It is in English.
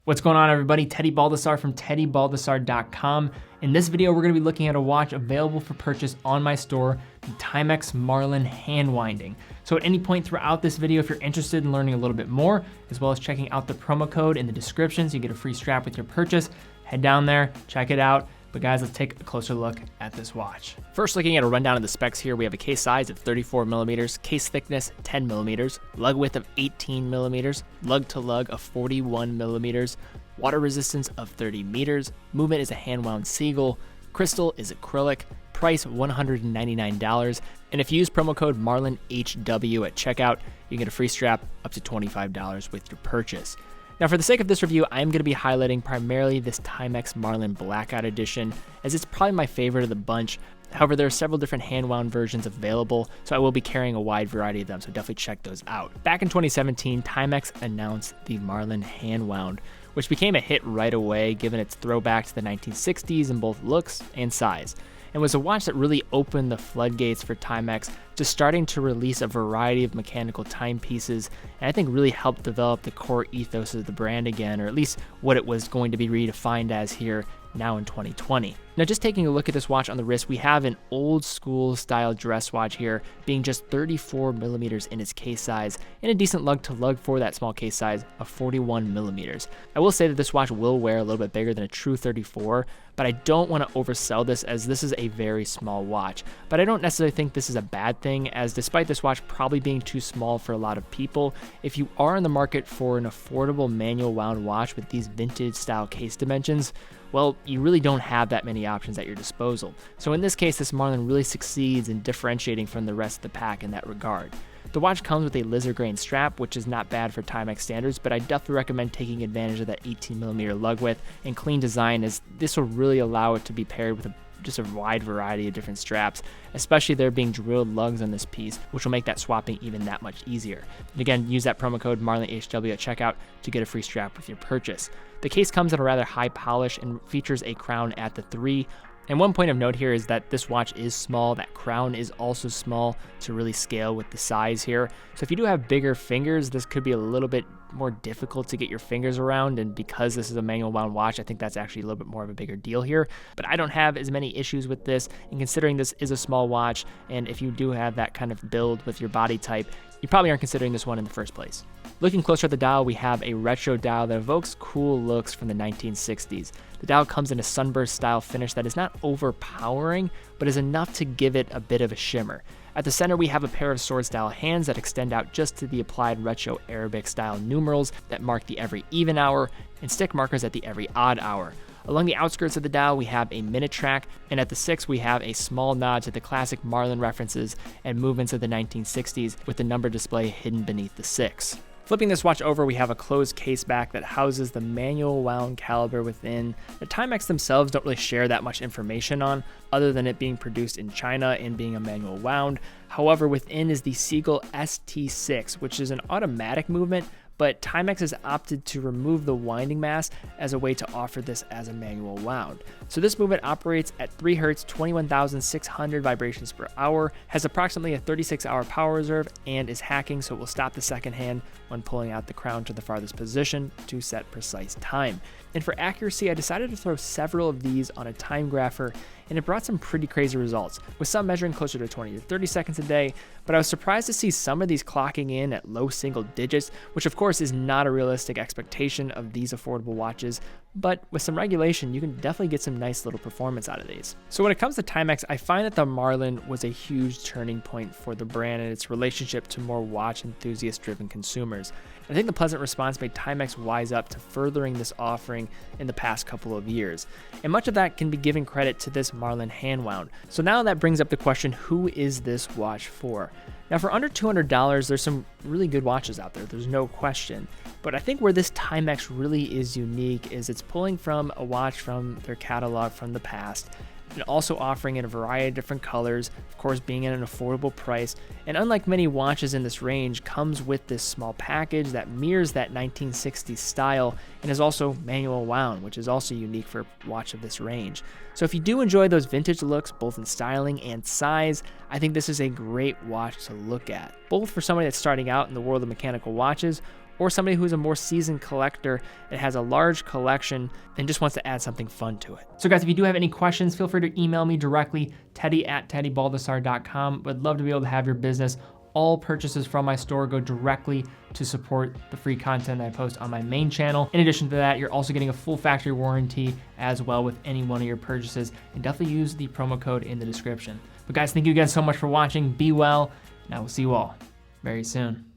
What's going on, everybody? Teddy Baldassarre from teddybaldassarre.com. In this video, we're going to be looking at a watch available for purchase on my store, the Timex Marlin hand winding. So at any point throughout this video, if you're interested in learning a little bit more, as well as checking out the promo code in the description so you get a free strap with your purchase, head down there, check it out. But guys, let's take a closer look at this watch. First, looking at a rundown of the specs here, we have a case size of 34 millimeters, case thickness 10 millimeters, lug width of 18 millimeters, lug to lug of 41 millimeters, water resistance of 30 meters, movement is a hand wound seagull, crystal is acrylic, price $199, and if you use promo code MarlinHW at checkout, you get a free strap up to $25 with your purchase. Now, for the sake of this review, I'm going to be highlighting primarily this Timex Marlin Blackout Edition, as it's probably my favorite of the bunch. However, there are several different hand-wound versions available, so I will be carrying a wide variety of them, so definitely check those out. Back in 2017, Timex announced the Marlin hand wound, which became a hit right away given its throwback to the 1960s in both looks and size, and was a watch that really opened the floodgates for Timex to starting to release a variety of mechanical timepieces, and I think really helped develop the core ethos of the brand again, or at least what it was going to be redefined as here now in 2020. Now, just taking a look at this watch on the wrist, we have an old school style dress watch here, being just 34 millimeters in its case size, and a decent lug to lug for that small case size of 41 millimeters. I will say that this watch will wear a little bit bigger than a true 34, but I don't want to oversell this, as this is a very small watch. But I don't necessarily think this is a bad thing, as despite this watch probably being too small for a lot of people, if you are in the market for an affordable manual wound watch with these vintage style case dimensions, well, you really don't have that many options at your disposal. So in this case, this Marlin really succeeds in differentiating from the rest of the pack in that regard. The watch comes with a lizard grain strap, which is not bad for Timex standards, but I definitely recommend taking advantage of that 18mm lug width and clean design, as this will really allow it to be paired with just a wide variety of different straps, especially there being drilled lugs on this piece, which will make that swapping even that much easier. And again, use that promo code MarlinHW at checkout to get a free strap with your purchase. The case comes in a rather high polish and features a crown at the 3. And one point of note here is that this watch is small. That crown is also small to really scale with the size here. So if you do have bigger fingers, this could be a little bit more difficult to get your fingers around, and because this is a manual wound watch, I think that's actually a little bit more of a bigger deal here. But I don't have as many issues with this, and considering this is a small watch, and if you do have that kind of build with your body type, you probably aren't considering this one in the first place. Looking closer at the dial, we have a retro dial that evokes cool looks from the 1960s. The dial comes in a sunburst style finish that is not overpowering, but is enough to give it a bit of a shimmer. At the center, we have a pair of sword style hands that extend out just to the applied retro Arabic style numerals that mark the every even hour, and stick markers at the every odd hour. Along the outskirts of the dial, we have a minute track, and at the 6, we have a small nod to the classic Marlin references and movements of the 1960s, with the number display hidden beneath the 6. Flipping this watch over, we have a closed case back that houses the manual wound caliber within. The Timex themselves don't really share that much information on, other than it being produced in China and being a manual wound. However, within is the Seagull ST6, which is an automatic movement, but Timex has opted to remove the winding mass as a way to offer this as a manual wound. So this movement operates at 3 Hz, 21,600 vibrations per hour, has approximately a 36-hour power reserve, and is hacking, so it will stop the second hand when pulling out the crown to the farthest position to set precise time. And for accuracy, I decided to throw several of these on a time grapher, and it brought some pretty crazy results, with some measuring closer to 20 to 30 seconds a day, but I was surprised to see some of these clocking in at low single digits, which of course is not a realistic expectation of these affordable watches, but with some regulation, you can definitely get some nice little performance out of these. So when it comes to Timex, I find that the Marlin was a huge turning point for the brand and its relationship to more watch enthusiast-driven consumers. I think the pleasant response made Timex wise up to furthering this offering in the past couple of years, and much of that can be given credit to this Marlin hand wound. So now that brings up the question, who is this watch for? Now, for under $200, there's some really good watches out there, there's no question. But I think where this Timex really is unique is it's pulling from a watch from their catalog from the past, and also offering in a variety of different colors, of course being at an affordable price, and unlike many watches in this range, comes with this small package that mirrors that 1960s style and is also manual wound, which is also unique for a watch of this range. So if you do enjoy those vintage looks, both in styling and size, I think this is a great watch to look at, both for somebody that's starting out in the world of mechanical watches, or somebody who's a more seasoned collector that has a large collection and just wants to add something fun to it. So guys, if you do have any questions, feel free to email me directly, teddy@teddybaldassarre.com. I'd love to be able to have your business. All purchases from my store go directly to support the free content I post on my main channel. In addition to that, you're also getting a full factory warranty as well with any one of your purchases. And definitely use the promo code in the description. But guys, thank you again so much for watching. Be well, and I will see you all very soon.